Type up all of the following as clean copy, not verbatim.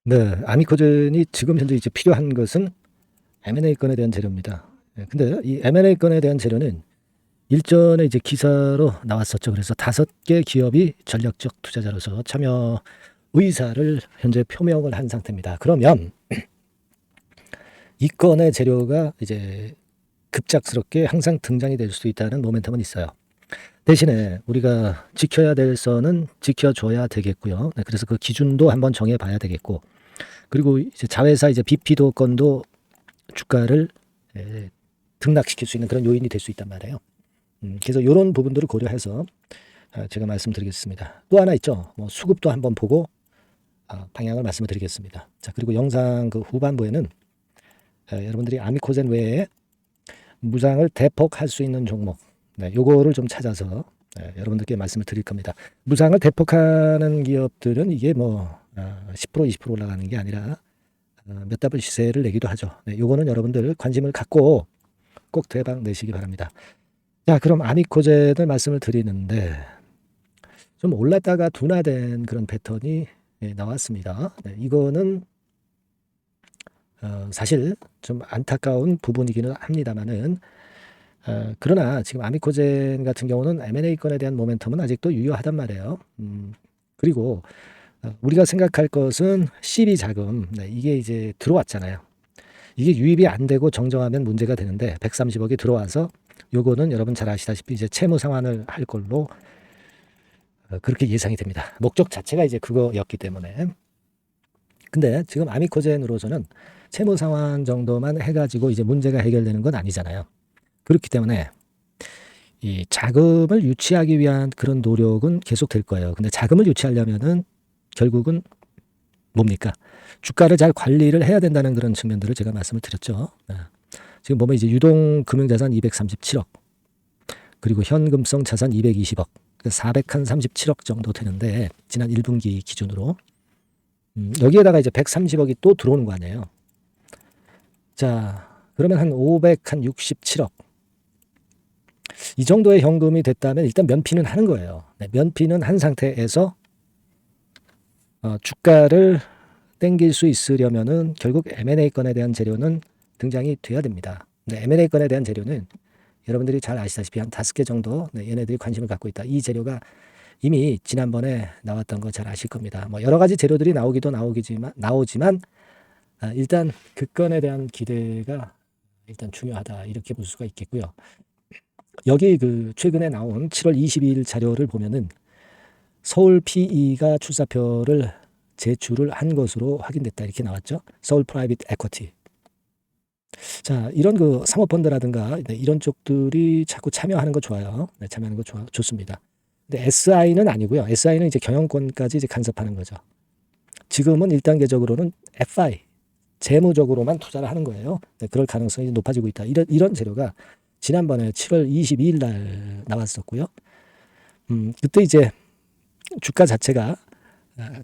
네, 아미코젠이 지금 현재 이제 필요한 것은 M&A 건에 대한 재료입니다. 근데 이 M&A 건에 대한 재료는 일전에 이제 기사로 나왔었죠. 그래서 5개 기업이 전략적 투자자로서 참여 의사를 현재 표명을 한 상태입니다. 그러면 이 건의 재료가 이제 급작스럽게 항상 등장이 될 수 있다는 모멘텀은 있어요. 대신에 우리가 지켜야 될 선은 지켜줘야 되겠고요. 네, 그래서 그 기준도 한번 정해봐야 되겠고, 그리고 이제 자회사 이제 비피도 건도 주가를 등락시킬 수 있는 그런 요인이 될 수 있단 말이에요. 그래서 이런 부분들을 고려해서 제가 말씀드리겠습니다. 또 하나 있죠. 뭐 수급도 한번 보고 방향을 말씀을 드리겠습니다. 자, 그리고 영상 그 후반부에는 여러분들이 아미코젠 외에 무상을 대폭할 수 있는 종목, 네, 요거를 좀 찾아서 여러분들께 말씀을 드릴 겁니다. 무상을 대폭하는 기업들은 이게 뭐 10% 20% 올라가는 게 아니라 몇 답을 시세를 내기도 하죠. 네, 요거는 여러분들 관심을 갖고 꼭 대박 내시기 바랍니다. 자, 그럼 아미코젠을 말씀을 드리는데 좀 올랐다가 둔화된 그런 패턴이 나왔습니다. 네, 이거는 사실 좀 안타까운 부분이기는 합니다만은 그러나 지금 아미코젠 같은 경우는 M&A 건에 대한 모멘텀은 아직도 유효하단 말이에요. 그리고 우리가 생각할 것은 시비 자금, 네, 이게 이제 들어왔잖아요. 이게 유입이 안 되고 정정하면 문제가 되는데 130억이 들어와서 요거는 여러분 잘 아시다시피 이제 채무 상환을 할 걸로 그렇게 예상이 됩니다. 목적 자체가 이제 그거였기 때문에. 근데 지금 아미코젠으로서는 채무 상환 정도만 해가지고 이제 문제가 해결되는 건 아니잖아요. 그렇기 때문에 이 자금을 유치하기 위한 그런 노력은 계속 될 거예요. 근데 자금을 유치하려면은 결국은 뭡니까? 주가를 잘 관리를 해야 된다는 그런 측면들을 제가 말씀을 드렸죠. 지금 보면 이제 유동 금융자산 237억, 그리고 현금성 자산 220억, 437억 정도 되는데 지난 1분기 기준으로 여기에다가 이제 130억이 또 들어오는 거 아니에요. 자, 그러면 한 567억 이 정도의 현금이 됐다면 일단 면피는 하는 거예요. 네, 면피는 한 상태에서 주가를 땡길 수 있으려면은 결국 M&A 건에 대한 재료는 등장이 돼야 됩니다. 네, M&A 건에 대한 재료는 여러분들이 잘 아시다시피 한 5개 정도 얘네들이 관심을 갖고 있다. 이 재료가 이미 지난번에 나왔던 거 잘 아실 겁니다. 뭐 여러 가지 재료들이 나오지만 일단 그 건에 대한 기대가 일단 중요하다 이렇게 볼 수가 있겠고요. 여기 그 최근에 나온 7월 22일 자료를 보면은 서울 PE가 출사표를 제출을 한 것으로 확인됐다 이렇게 나왔죠. 서울 프라이빗 에쿼티. 자, 이런 그 사모펀드라든가 이런 쪽들이 자꾸 참여하는 거 좋아요. 네, 참여하는 거 좋습니다. 근데 SI는 아니고요. SI는 이제 경영권까지 이제 간섭하는 거죠. 지금은 1단계적으로는 FI, 재무적으로만 투자를 하는 거예요. 네, 그럴 가능성이 높아지고 있다. 이런 재료가 지난번에 7월 22일 날 나왔었고요. 그때 이제 주가 자체가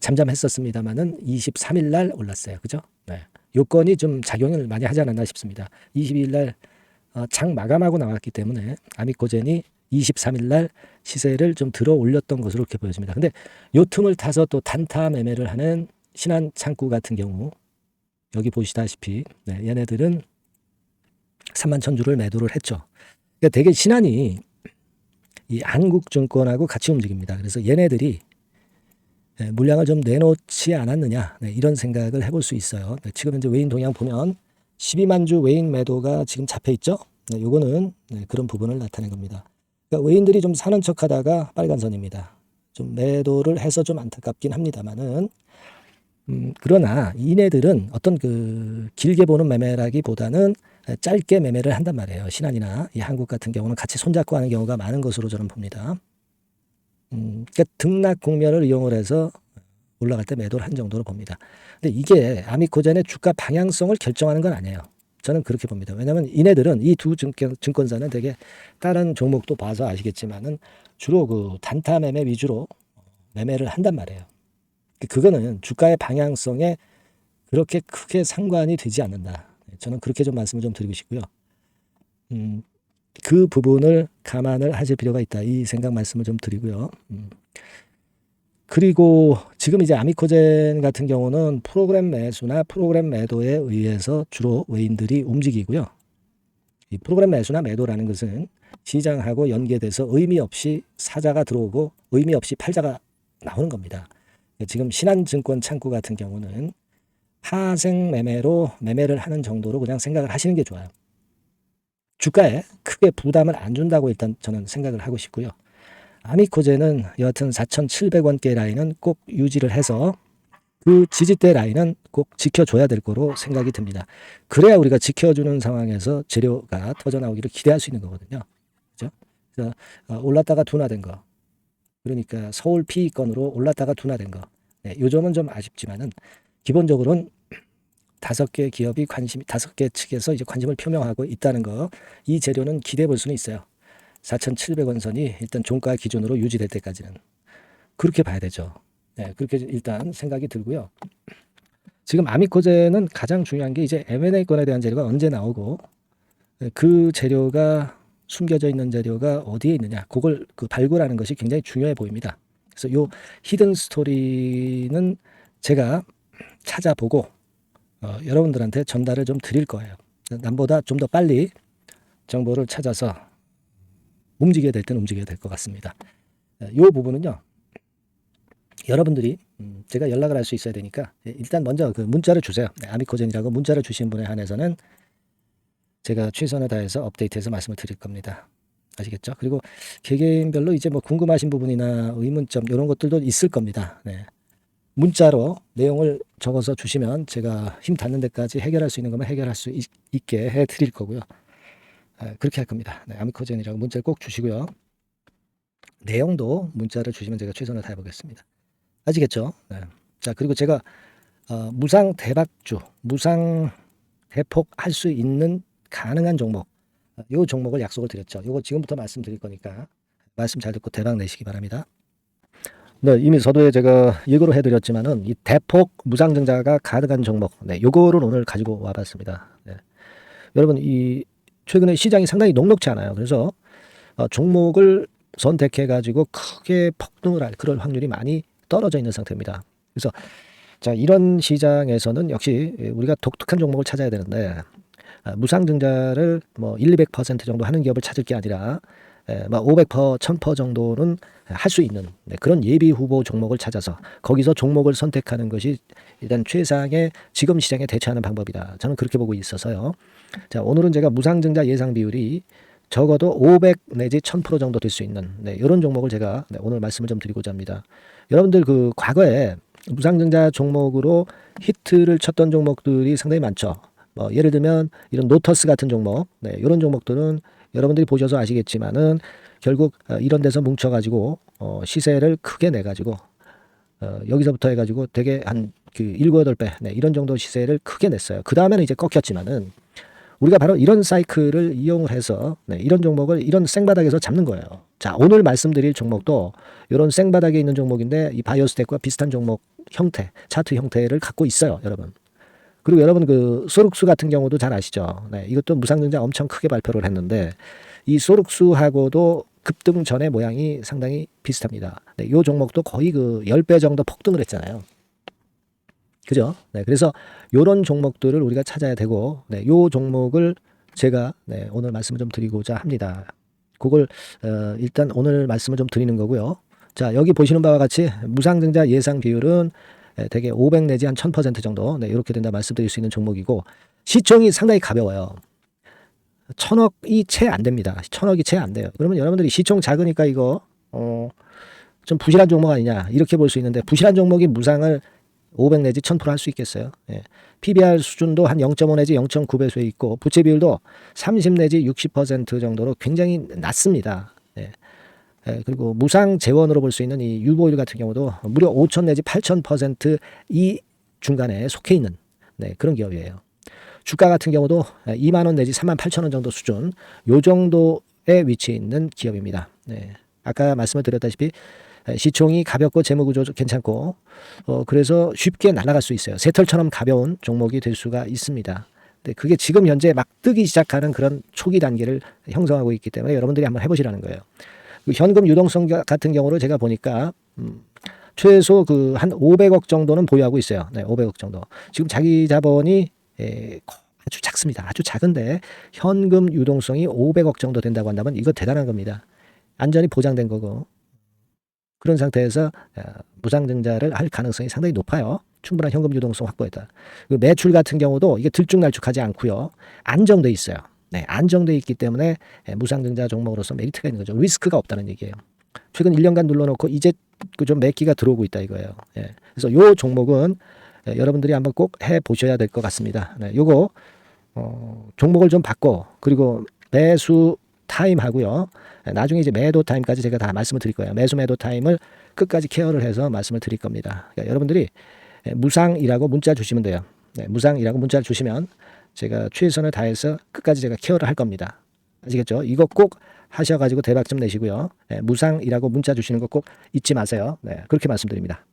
잠잠했었습니다만은 23일 날 올랐어요. 그죠? 네. 요건이 좀 작용을 많이 하지 않았나 싶습니다. 22일 날 장 마감하고 나왔기 때문에 아미코젠이 23일 날 시세를 좀 들어 올렸던 것으로 이렇게 보여집니다. 근데 요 틈을 타서 또 단타 매매를 하는 신한 창구 같은 경우 여기 보시다시피 네, 얘네들은 3만 천주를 매도를 했죠. 그러니까 되게 신한이 이 한국증권하고 같이 움직입니다. 그래서 얘네들이 물량을 좀 내놓지 않았느냐 이런 생각을 해볼 수 있어요. 지금 현재 외인 동향 보면 12만 주 외인 매도가 지금 잡혀 있죠. 요거는 그런 부분을 나타낸 겁니다. 그러니까 외인들이 좀 사는 척하다가 빨간 선입니다. 좀 매도를 해서 좀 안타깝긴 합니다만은 그러나 이네들은 어떤 그 길게 보는 매매라기보다는 짧게 매매를 한단 말이에요. 신한이나 이 한국 같은 경우는 같이 손잡고 하는 경우가 많은 것으로 저는 봅니다. 그러니까 등락 국면을 이용을 해서 올라갈 때 매도를 한 정도로 봅니다. 근데 이게 아미코젠의 주가 방향성을 결정하는 건 아니에요. 저는 그렇게 봅니다. 왜냐하면 이네들은 이 두 증권사는 되게 다른 종목도 봐서 아시겠지만은 주로 그 단타 매매 위주로 매매를 한단 말이에요. 그거는 주가의 방향성에 그렇게 크게 상관이 되지 않는다. 저는 그렇게 좀 말씀을 좀 드리고 싶고요. 그 부분을 감안을 하실 필요가 있다. 이 생각 말씀을 좀 드리고요. 그리고 지금 이제 아미코젠 같은 경우는 프로그램 매수나 프로그램 매도에 의해서 주로 외인들이 움직이고요. 이 프로그램 매수나 매도라는 것은 시장하고 연계돼서 의미 없이 사자가 들어오고 의미 없이 팔자가 나오는 겁니다. 지금 신한증권 창구 같은 경우는 파생 매매로 매매를 하는 정도로 그냥 생각을 하시는 게 좋아요. 주가에 크게 부담을 안 준다고 일단 저는 생각을 하고 싶고요. 아미코젠은 여하튼 4,700원대 라인은 꼭 유지를 해서 그 지지대 라인은 꼭 지켜줘야 될 거로 생각이 듭니다. 그래야 우리가 지켜주는 상황에서 재료가 터져나오기를 기대할 수 있는 거거든요. 그죠? 그래서 올랐다가 둔화된 거. 그러니까 서울 PE건으로 올랐다가 둔화된 거. 네, 요 점은 좀 아쉽지만은 기본적으로는 5개 기업이 관심, 5개 측에서 이제 관심을 표명하고 있다는 거. 이 재료는 기대해 볼 수는 있어요. 4,700원 선이 일단 종가 기준으로 유지될 때까지는 그렇게 봐야 되죠. 네, 그렇게 일단 생각이 들고요. 지금 아미코젠은 가장 중요한 게 이제 M&A 건에 대한 재료가 언제 나오고 그 재료가 숨겨져 있는 재료가 어디에 있느냐, 그걸 발굴하는 것이 굉장히 중요해 보입니다. 그래서 요 히든 스토리는 제가 찾아보고 여러분들한테 전달을 좀 드릴 거예요. 남보다 좀 더 빨리 정보를 찾아서 움직여야 될 때는 움직여야 될 것 같습니다. 이 부분은요, 여러분들이 제가 연락을 할 수 있어야 되니까 일단 먼저 그 문자를 주세요. 아미코젠이라고 문자를 주신 분에 한해서는 제가 최선을 다해서 업데이트해서 말씀을 드릴 겁니다. 아시겠죠? 그리고 개개인별로 이제 뭐 궁금하신 부분이나 의문점 이런 것들도 있을 겁니다. 네. 문자로 내용을 적어서 주시면 제가 힘 닿는 데까지 해결할 수 있는 것만 해결할 수 있게 해드릴 거고요. 그렇게 할 겁니다. 네, 아미코젠이라고 문자를 꼭 주시고요. 내용도 문자를 주시면 제가 최선을 다해보겠습니다. 아시겠죠? 네. 자, 그리고 제가 무상 대박주, 무상 대폭할 수 있는 가능한 종목, 요 종목을 약속을 드렸죠. 요거 지금부터 말씀드릴 거니까 말씀 잘 듣고 대박 내시기 바랍니다. 네, 이미 서두에 제가 예고를 해드렸지만은 이 대폭 무상증자가 가능한 종목, 네, 요거를 오늘 가지고 와봤습니다. 네. 여러분, 이 최근에 시장이 상당히 녹록지 않아요. 그래서 종목을 선택해가지고 크게 폭등을 할 그럴 확률이 많이 떨어져 있는 상태입니다. 그래서 자, 이런 시장에서는 역시 우리가 독특한 종목을 찾아야 되는데 무상증자를 뭐 200% 정도 하는 기업을 찾을 게 아니라 500%, 1000% 정도는 할 수 있는 그런 예비 후보 종목을 찾아서 거기서 종목을 선택하는 것이 일단 최상의 지금 시장에 대처하는 방법이다. 저는 그렇게 보고 있어서요. 자, 오늘은 제가 무상증자 예상 비율이 적어도 500 내지 1000% 정도 될 수 있는 이런 종목을 제가 오늘 말씀을 좀 드리고자 합니다. 여러분들 그 과거에 무상증자 종목으로 히트를 쳤던 종목들이 상당히 많죠. 뭐 예를 들면 이런 노터스 같은 종목, 이런 종목들은 여러분들이 보셔서 아시겠지만은 결국 이런 데서 뭉쳐가지고 시세를 크게 내가지고 여기서부터 해가지고 되게 한 그 7, 8배 이런 정도 시세를 크게 냈어요. 그 다음에는 이제 꺾였지만은 우리가 바로 이런 사이클을 이용을 해서 이런 종목을 이런 생바닥에서 잡는 거예요. 자, 오늘 말씀드릴 종목도 이런 생바닥에 있는 종목인데 이 바이오스텍과 비슷한 종목 형태, 차트 형태를 갖고 있어요, 여러분. 그리고 여러분 그 소룩수 같은 경우도 잘 아시죠? 네, 이것도 무상증자 엄청 크게 발표를 했는데 이 소룩수하고도 급등 전의 모양이 상당히 비슷합니다. 네, 이 종목도 거의 그 10배 정도 폭등을 했잖아요. 그죠? 네, 그래서 이런 종목들을 우리가 찾아야 되고, 이 종목을 제가 오늘 말씀을 좀 드리고자 합니다. 그걸 일단 오늘 말씀을 좀 드리는 거고요. 자, 여기 보시는 바와 같이 무상증자 예상 비율은 대개 500 내지 한 1000% 정도 이렇게 된다 말씀드릴 수 있는 종목이고 시총이 상당히 가벼워요. 1000억이 채 안 됩니다. 1000억이 채 안 돼요. 그러면 여러분들이 시총 작으니까 이거 좀 부실한 종목 아니냐 이렇게 볼 수 있는데 부실한 종목이 무상을 500 내지 1000% 할 수 있겠어요. 예. PBR 수준도 한 0.5 내지 0.9배수에 있고 부채 비율도 30 내지 60% 정도로 굉장히 낮습니다. 예. 예. 그리고 무상 재원으로 볼 수 있는 이 유보율 같은 경우도 무려 5000 내지 8000% 이 중간에 속해 있는 그런 기업이에요. 주가 같은 경우도 2만 원 내지 3만 8천 원 정도 수준 요 정도에 위치해 있는 기업입니다. 네. 아까 말씀을 드렸다시피 시총이 가볍고 재무구조 괜찮고 그래서 쉽게 날아갈 수 있어요. 새털처럼 가벼운 종목이 될 수가 있습니다. 근데 그게 지금 현재 막 뜨기 시작하는 그런 초기 단계를 형성하고 있기 때문에 여러분들이 한번 해보시라는 거예요. 현금 유동성 같은 경우를 제가 보니까 최소 그 한 500억 정도는 보유하고 있어요. 네, 500억 정도. 지금 자기 자본이 아주 작습니다. 아주 작은데 현금 유동성이 500억 정도 된다고 한다면 이거 대단한 겁니다. 안전이 보장된 거고. 그런 상태에서 무상증자를 할 가능성이 상당히 높아요. 충분한 현금 유동성 확보했다. 매출 같은 경우도 이게 들쭉날쭉하지 않고요. 안정돼 있어요. 네, 안정돼 있기 때문에 무상증자 종목으로서 메리트가 있는 거죠. 리스크가 없다는 얘기예요. 최근 1년간 눌러놓고 이제 좀 매기가 들어오고 있다 이거예요. 예. 그래서 요 종목은 여러분들이 한번 꼭 해보셔야 될 것 같습니다. 네, 요거 종목을 좀 바꿔 그리고 매수 타임 하고요. 나중에 이제 매도 타임까지 제가 다 말씀을 드릴 거예요. 매수 매도 타임을 끝까지 케어를 해서 말씀을 드릴 겁니다. 그러니까 여러분들이 무상이라고 문자 주시면 돼요. 네, 무상이라고 문자를 주시면 제가 최선을 다해서 끝까지 제가 케어를 할 겁니다. 아시겠죠? 이거 꼭 하셔가지고 대박 좀 내시고요. 네, 무상이라고 문자 주시는 거 꼭 잊지 마세요. 네, 그렇게 말씀드립니다.